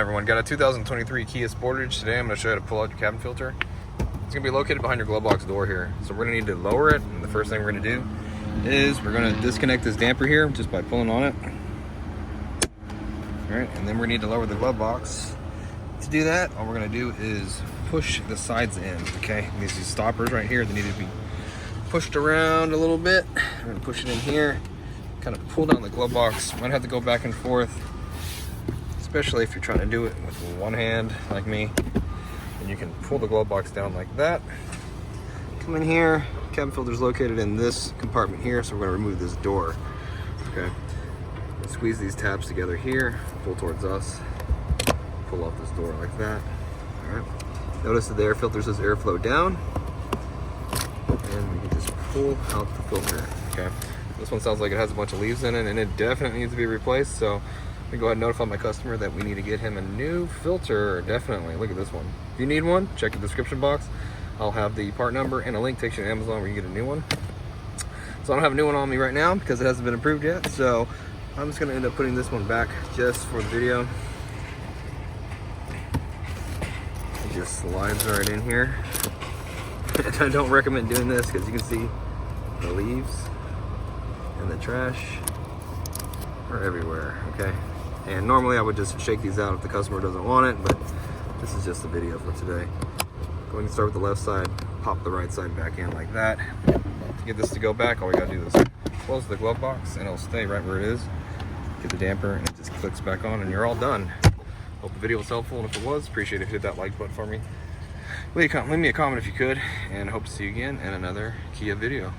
everyone? Got a 2023 Kia Sportage. Today I'm going to show you how to pull out your cabin filter. It's going to be located behind your glove box door here. So we're going to need to lower it, and the first thing we're going to do is we're going to disconnect this damper here just by pulling on it. All right, and then we need to lower the glove box. To do that, all we're going to do is push the sides in, okay? These stoppers right here, they need to be pushed around a little bit. We're going to push it in here, kind of pull down the glove box. Might have to go back and forth, especially if you're trying to do it with one hand like me. And you can pull the glove box down like that. Come in here, cabin filter is located in this compartment here, so we're going to remove this door, okay? Squeeze these tabs together here, pull towards us, pull off this door like that. All right. Notice that the air filter says airflow down, and we can just pull out the filter, okay? This one sounds like it has a bunch of leaves in it, and it definitely needs to be replaced, so let me go ahead and notify my customer that we need to get him a new filter, definitely. Look at this one. If you need one, check the description box. I'll have the part number and a link takes you to Amazon where you get a new one. So I don't have a new one on me right now because it hasn't been approved yet, so I'm just going to end up putting this one back just for the video. It just slides right in here. And I don't recommend doing this because you can see the leaves and the trash are everywhere, okay? And normally I would just shake these out if the customer doesn't want it, but this is just the video for today. Go ahead and start with the left side, pop the right side back in like that. To get this to go back, all we gotta do is close the glove box and it'll stay right where it is. Get the damper and it just clicks back on and you're all done. Hope the video was helpful, and if it was, appreciate it if you hit that like button for me. Leave me a comment if you could, and hope to see you again in another Kia video.